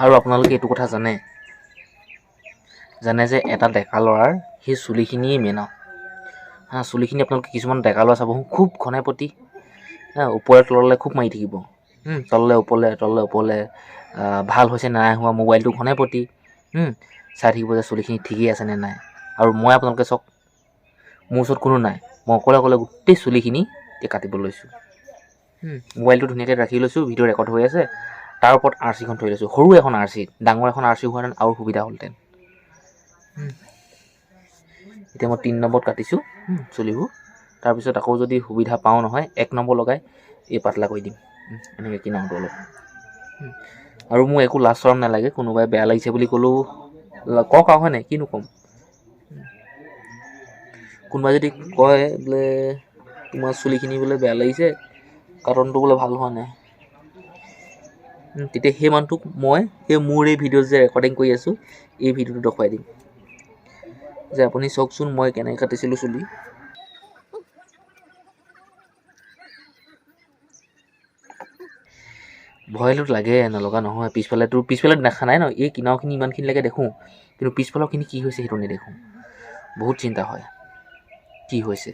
আৰু আপোনালোকে এইটো কথা জানে যে এটা ডেকা ল'ৰাৰ সেই চুলিখিনিয়ে মেইন হা। চুলিখিনি আপোনালোকে কিছুমান ডেকা ল'ৰা চাব খুব ঘনে প্ৰতি হা, ওপৰে তললৈ খুব মাৰি থাকিব, তললৈ ওপৰলৈ ভাল হৈছে নাই হোৱা মোবাইলটো ঘনে প্ৰতি চাই থাকিব যে চুলিখিনি ঠিকেই আছে নে নাই। আৰু মই আপোনালোকে চাওক, মোৰ ওচৰত কোনো নাই, মই অকলে গোটেই চুলিখিনি এতিয়া কাটিব লৈছোঁ। মোবাইলটো ধুনীয়াকৈ ৰাখি লৈছোঁ, ভিডিঅ' ৰেকৰ্ড হৈ আছে, তাৰ ওপৰত আৰচিখন থৈ লৈছোঁ। সৰু এখন আৰচি, ডাঙৰ এখন আৰচি হোৱাহেঁতেন আৰু সুবিধা হ'লহেঁতেন। এতিয়া মই 3 নম্বৰত কাটিছোঁ চুলিবোৰ। তাৰপিছত আকৌ যদি সুবিধা পাওঁ নহয় 1 নম্বৰ লগাই এই পাতলা কৰি দিম, এনেকৈ কিনাৰটো অলপ। আৰু মোৰ একো লাজ চৰম নালাগে, কোনোবাই বেয়া লাগিছে বুলি ক'লেও কওক আৰু হয় নাই, কিনো ক'ম। কোনোবাই যদি কয় বোলে তোমাৰ চুলিখিনি বোলে বেয়া লাগিছে, কাটনটো বোলে ভাল হোৱা নাই, তেতিয়া সেই মানুহটোক মই মোৰ এই ভিডিঅ' যে ৰেকৰ্ডিং কৰি আছোঁ, এই ভিডিঅ'টো দেখুৱাই দিম যে আপুনি চাওকচোন মই কেনেকৈ কাটিছিলোঁ চুলি। ভয়তো লাগে, নলগা নহয়। পিছফালে দেখা নাই ন, এই কিনাৰখিনি ইমানখিনিলৈকে দেখোঁ, কিন্তু পিছফালৰখিনি কি হৈছে সেইটো নেদেখোঁ। বহুত চিন্তা হয় কি হৈছে।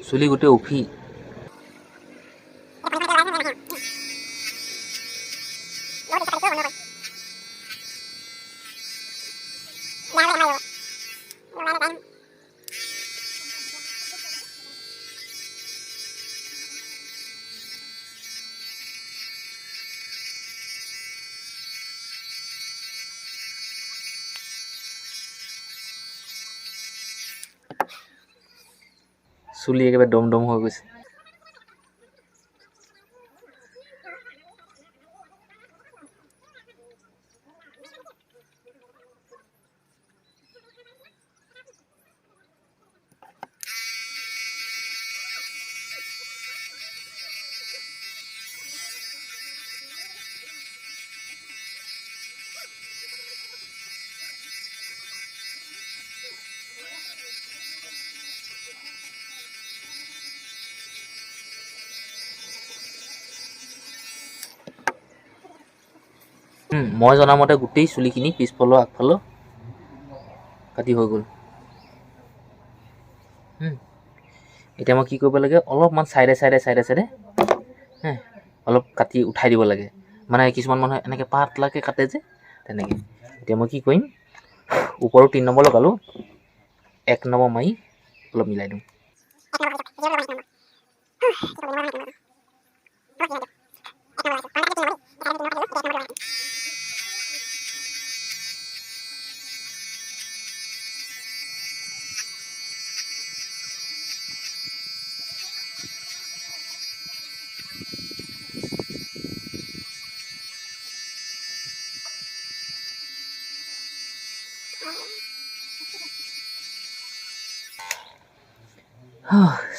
চুলি গোটেই উফি। চুলি একেবাৰে দম দম হৈ গৈছে। মই জনামতে গোটেই চুলিখিনি পিছফালৰ আগফালৰ কাটি হৈ গ'ল। এতিয়া মই কি কৰিব লাগে, অলপমান চাইডে অলপ কাটি উঠাই দিব লাগে। মানে কিছুমান মানুহে এনেকৈ পাতলাকৈ কাটে যে, তেনেকৈ। এতিয়া মই কি কৰিম, ওপৰত 3 নম্বৰ লগালোঁ, 1 নম্বৰ মাৰি অলপ মিলাই দিওঁ।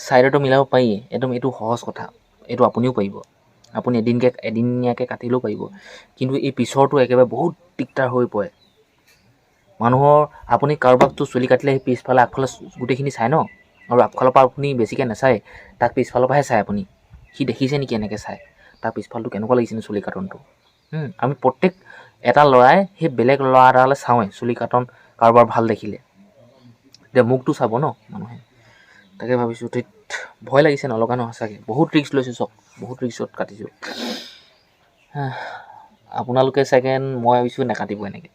ছাইডতো মিলাব পাৰি, একদম এইটো সহজ কথা, এইটো আপুনিও পাৰিব। আপুনি এদিনীয়াকৈ কাটিলেও পাৰিব, কিন্তু এই পিছৰটো একেবাৰে বহুত দিগদাৰ হৈ পৰে মানুহৰ। আপুনি কাৰোবাকতো চুলি কাটিলে সেই পিছফালে আগফালে গোটেইখিনি চায় ন, আৰু আগফালৰ পৰা আপুনি বেছিকৈ নাচায়, তাক পিছফালৰ পৰাহে চায় আপুনি। সি দেখিছে নেকি এনেকৈ চায়, তাৰ পিছফালটো কেনেকুৱা লাগিছেনো চুলি কাটনটো। আমি প্ৰত্যেক এটা ল'ৰাই সেই বেলেগ ল'ৰা এটালৈ চাওঁৱে চুলি কাটন কাৰোবাৰ ভাল দেখিলে, এতিয়া মোকতো চাব ন মানুহে। তাকে ভাবিছোঁ ঠিক ভয় লাগিছে, নলগা নহয় সঁচাকৈ। বহুত ৰিস্ক লৈছোঁ, চব বহুত ৰিস্কত কাটিছোঁ। আপোনালোকে চাগে মই ভাবিছোঁ নাকাটিব এনেকৈ।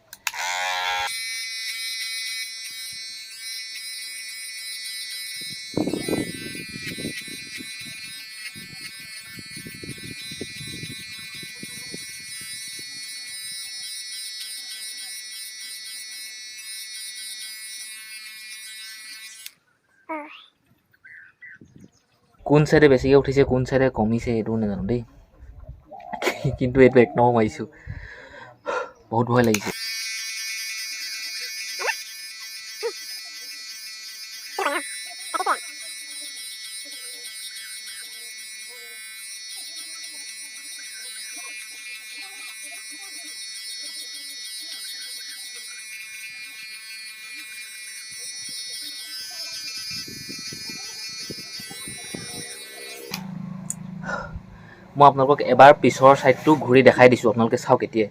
কোন চাইডে বেছিকৈ উঠিছে, কোন চাইডে কমিছে এইটো নাজানো দেই, কিন্তু এইটো এক নম্বৰ মাৰিছোঁ। বহুত ভয় লাগিছে। মই আপোনালোকক এবাৰ পিছৰ ছাইডটো ঘূৰি দেখাই দিছোঁ, আপোনালোকে চাওক এতিয়াই।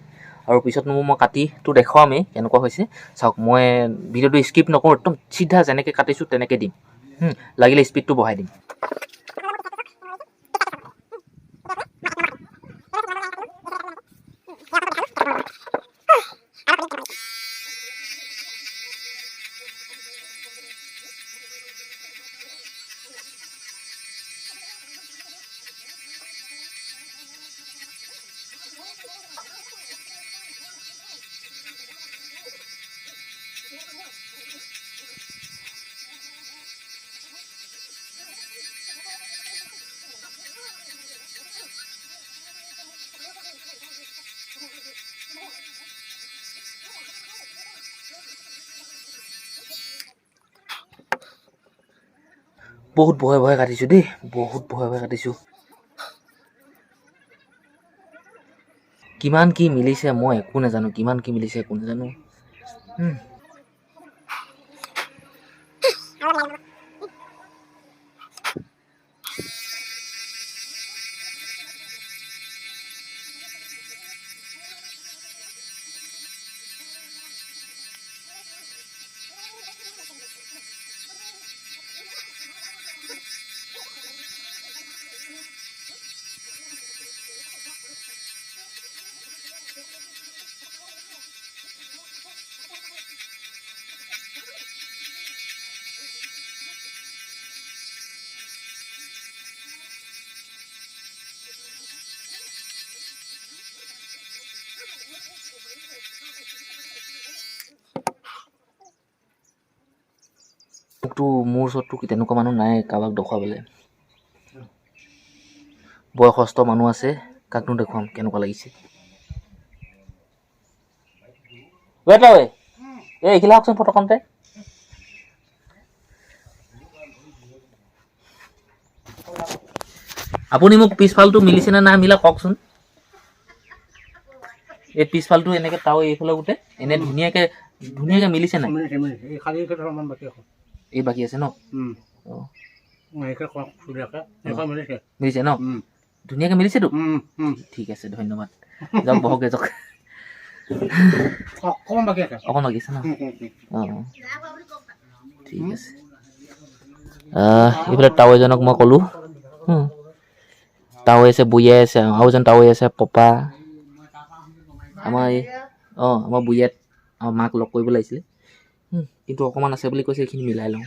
আৰু পিছত মই কাটিটো দেখুৱামেই কেনেকুৱা হৈছে। চাওক, মই ভিডিঅ'টো স্কিপ নকৰোঁ, একদম চিধা যেনেকৈ কাটিছোঁ তেনেকৈ দিম। লাগিলে স্পীডটো বঢ়াই দিম। বহুত ভয়ে ভয়ে কাটিছোঁ দেই, বহুত ভয়ে ভয়ে কাটিছোঁ। কিমান কি মিলিছে মই একো নাজানো, কিমান কি মিলিছে একো নাজানো। মোৰ ওচৰততো তেনেকুৱা মানুহ নাই কাৰোবাক দেখুৱাবলৈ। বয়সস্থ মানুহ আছে, কাকনো দেখুৱাম কেনেকুৱা লাগিছে। এইখিলা হওকচোন ফটোখনতে। আপুনি মোক পিছফালটো মিলিছেনে নাই মিলা কওকচোন। এই পিছফালটো এনেকৈ তাও এইফালে গোটেই এনে ধুনীয়াকৈ মিলিছে নাই? এই বাকী আছে ন? মিলিছে ন? ধুনীয়াকৈ মিলিছেতো? ঠিক আছে, ধন্যবাদ। যাওক বহকে যাওক। অকণমান বাকী আছে ন? অঁ ঠিক আছে। এইফালে টাৱৈজনক মই ক'লোঁ, টাৱৈ আছে, বুঢ়িয়াই আছে, আৰু এজন টাৱৈ আছে, পপা। আমাৰ আমাৰ বুঢ়িয়াত আমাৰ মাক লগ কৰিব লাগিছিলে, কিন্তু অকণমান আছে বুলি কৈছে, এইখিনি মিলাই লওঁ।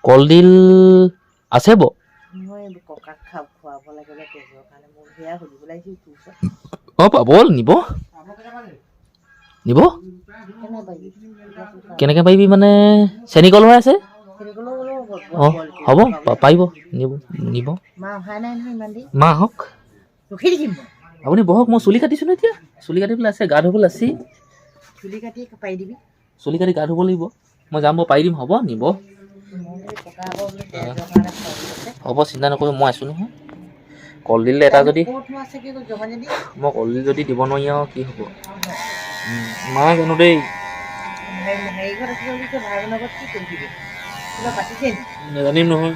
কলডিল আছে ব? পাব, নিব কেনেকৈ পাৰিবি মানে? চেনী কল হৈ আছে। হ'ব, পাৰিব নিব। মা আহক, আপুনি বহক। মই চুলি কাটিছোঁ ন এতিয়া, চুলি কাটিবলৈ আছে, গা ধুবলৈ আছে। চুলি কাটি গা ধুব লাগিব। মই যাম, মই পাৰি দিম, হ'ব নিব। হ'ব, চিন্তা নকৰিব, মই আছোঁ নহয়। কলডিল এটা যদি মই কলডিল যদি দিব নোৱাৰি আৰু কি হ'ব। মা জানো দেই, নাজানিম নহয়।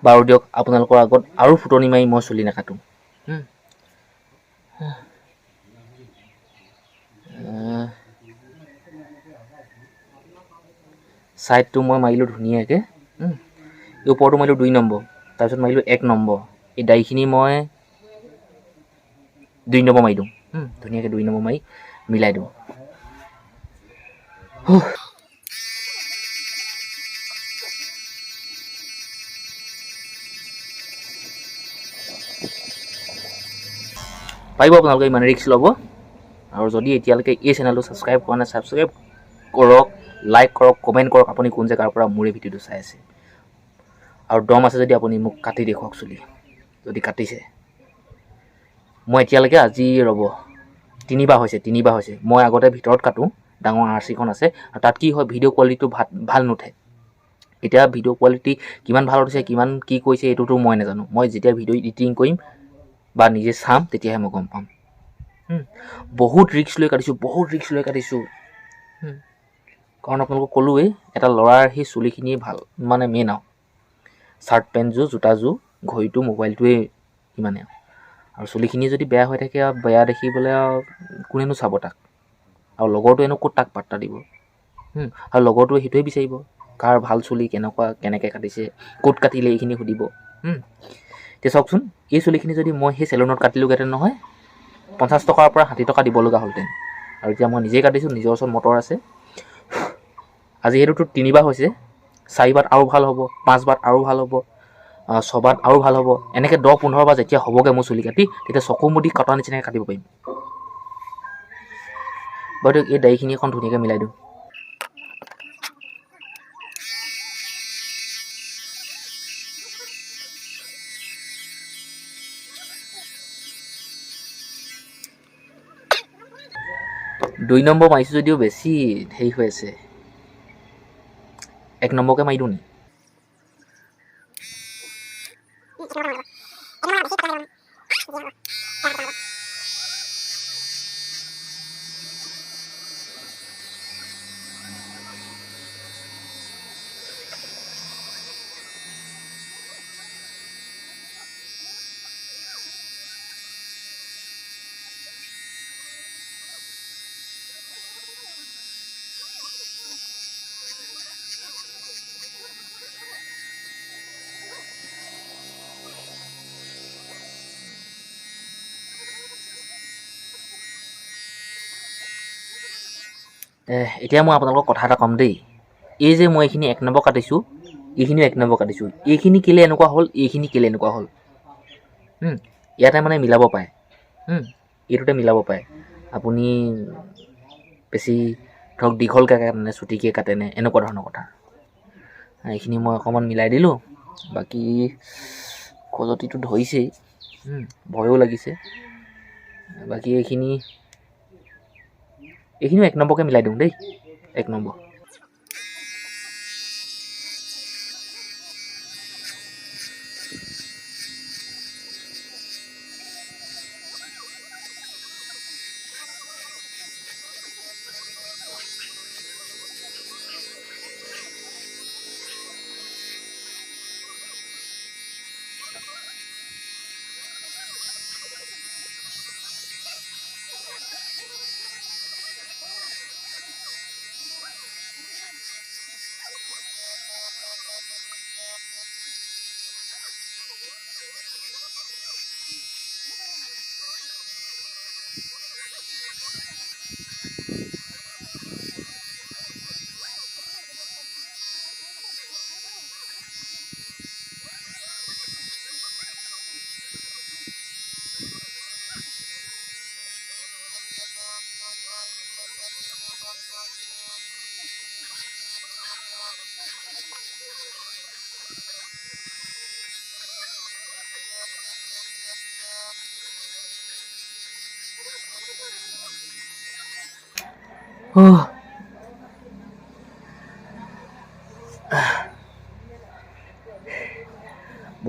বাৰু দিয়ক, আপোনালোকৰ আগত আৰু ফুটনি মাৰি মই চুলি নাকাটো। ছাইডটো মই মাৰিলোঁ ধুনীয়াকৈ। এই ওপৰটো মাৰিলোঁ 2 নম্বৰ, তাৰপিছত মাৰিলোঁ 1 নম্বৰ। এই দাড়িখিনি মই 2 নম্বৰ মাৰি দিওঁ। ধুনীয়াকৈ 2 নম্বৰ মাৰি মিলাই দিওঁ। পাৰিব আপোনালোকে ইমান ৰিস্ক ল'ব। আৰু যদি এতিয়ালৈকে এই চেনেলটো ছাবস্ক্ৰাইব কৰা নাই, ছাবস্ক্ৰাইব কৰক, লাইক কৰক, কমেণ্ট কৰক আপুনি কোন জেগাৰ পৰা মোৰ এই ভিডিঅ'টো চাই আছে। আৰু দম আছে যদি আপুনি মোক কাটি দেখুৱাওক চুলি, যদি কাটিছে। মই এতিয়ালৈকে আজি ৰ'ব 3বাৰ হৈছে। মই আগতে ভিতৰত কাটোঁ, ডাঙৰ RC খন আছে, আৰু তাত কি হয় ভিডিঅ' কোৱালিটিটো ভাল নুঠে। এতিয়া ভিডিঅ' কোৱালিটি কিমান ভাল উঠিছে, কিমান কি কৈছে এইটোতো মই নাজানো। মই যেতিয়া ভিডিঅ' এডিটিং কৰিম বা নিজে চাম তেতিয়াহে মই গম পাম। বহুত ৰিস্ক লৈ কাটিছোঁ। কাৰণ আপোনালোকক ক'লোৱেই, এটা ল'ৰাৰ সেই চুলিখিনিয়ে ভাল, মানে মেইন আৰু চাৰ্ট পেণ্টযোৰ, জোতাযোৰ, ঘড়ীটো, মোবাইলটোৱে ইমানে আৰু চুলিখিনি যদি বেয়া হৈ থাকে আৰু বেয়া দেখিবলৈ আৰু কোনেনো চাব তাক। আৰু লগৰটোৱেনো ক'ত তাক পাত্তা দিব। আৰু লগৰটোৱে সেইটোৱে বিচাৰিব, কাৰ ভাল চুলি, কেনেকৈ কাটিছে, ক'ত কাটিলে এইখিনি সুধিব। এতিয়া চাওকচোন, এই চুলিখিনি যদি মই সেই চেলুনত কাটিলোগৈহেঁতেন নহয়, 50 টকাৰ পৰা 60 টকা দিব লগা হ'লহেঁতেন। আৰু এতিয়া মই নিজেই কাটিছোঁ, নিজৰ ওচৰত মটৰ আছে। আজি সেইটোতো 3বাৰ হৈছে, 4বাৰ আৰু ভাল হ'ব, 5বাৰ আৰু ভাল হ'ব, 6বাৰ আৰু ভাল হ'ব। এনেকৈ 10-15 বাৰ যেতিয়া হ'বগৈ মোৰ চুলি কাটি, তেতিয়া চকু মুদি কটাৰ নিচিনাকৈ কাটিব পাৰিম। বাৰু এই দাড়িখিনি এখন ধুনীয়াকৈ মিলাই দিওঁ। দুই নম্বৰ মাৰিছোঁ যদিও বেছি হেৰি হৈ আছে, 1 নম্বৰকৈ মাৰি দিওঁ নি? এতিয়া মই আপোনালোকক কথা এটা ক'ম দেই। এই যে মই এইখিনি 1 নম্বৰ কাটিছোঁ, এইখিনিও 1 নম্বৰ কাটিছোঁ। এইখিনি কেলৈ এনেকুৱা হ'ল, এইখিনি কেলৈ এনেকুৱা হ'ল, ইয়াতে মানে মিলাব পাৰে। এইটোতে মিলাব পাৰে। আপুনি বেছি ধৰক দীঘলকৈ কাটেনে, চুটিকৈ কাটেনে, এনেকুৱা ধৰণৰ কথা। এইখিনি মই অকণমান মিলাই দিলোঁ। বাকী খজুৱতিটো ধৰিছেই, ভয়ো লাগিছে। বাকী এইখিনিও 1 নম্বৰকৈ মিলাই দিওঁ দেই, 1 নম্বৰ।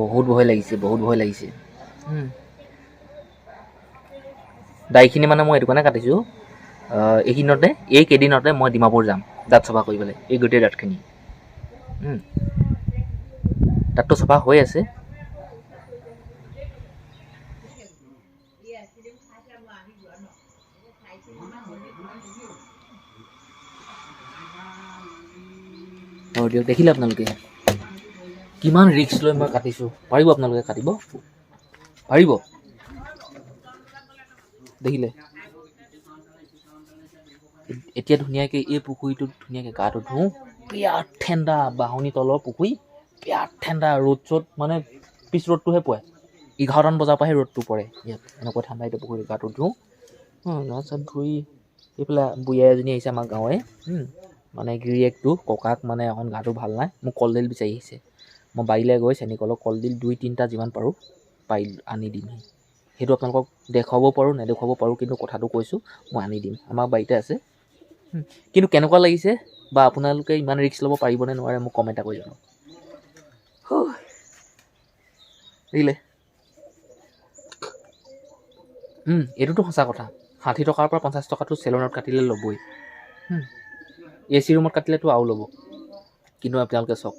বহুত ভয় লাগিছে, বহুত ভয় লাগিছে। দাইখিনি মানে মই এইটো কাৰণে কাটিছোঁ, এইকেইদিনতে এইকেইদিনতে মই ডিমাপুৰ যাম দাঁত চফা কৰিবলৈ, এই গোটেই দাঁতখিনি। দাঁতটো চফা হৈ আছে। আৰু দিয়ক, দেখিলে আপোনালোকে কিমান ৰিস্ক লৈ মই কাটিছোঁ। পাৰিব আপোনালোকে কাটিব? পাৰিব? দেখিলে? এতিয়া ধুনীয়াকৈ এই পুখুৰীটোত ধুনীয়াকৈ গাটো ধুওঁ। বিৰাট ঠাণ্ডা, বাঁহনি তলৰ পুখুৰী, বিৰাট ঠাণ্ডা। ৰ'দ চ'দ মানে পিছ ৰ'দটোহে পৰে, 11টামান বজাৰ পৰাহে ৰ'দটো পৰে ইয়াত। এনেকুৱা ঠাণ্ডা এতিয়া পুখুৰীত গাটো ধুওঁ। গা চা ধুই এইফালে বুঢ়ী এজনী আহিছে আমাৰ গাঁৱৰে, মানে গিৰিয়েকটো ককাক মানে এখন গাটো ভাল নাই, মোক কলডিল বিচাৰি আহিছে। মই বাৰীলৈ গৈ চেনীকলৰ কলডিল 2-3টা যিমান পাৰোঁ আনি দিমহি। সেইটো আপোনালোকক দেখুৱাব পাৰোঁ, নেদেখুৱাব পাৰোঁ, কিন্তু কথাটো কৈছোঁ, মই আনি দিম। আমাৰ বাৰীতে আছে। কিন্তু কেনেকুৱা লাগিছে বা আপোনালোকে ইমান ৰিস্ক ল'ব পাৰিবনে নোৱাৰে মোক কমেণ্ট এটা কৰি জনাওক। দেখিলে? এইটোতো সঁচা কথা। 60 টকাৰ পৰা 50 টকাটো চেলুনত কাটিলে ল'বই। AC ৰুমত কাটিলেতো আৰু ল'ব। কিন্তু আপোনালোকে চাওক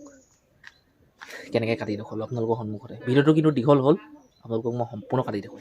কেনেকৈ কাটি দেখুৱালোঁ আপোনালোকৰ সন্মুখতে। ভিডিঅ'টো কিন্তু দীঘল হ'ল, আপোনালোকক মই সম্পূৰ্ণ কাটি দেখুৱাইছোঁ।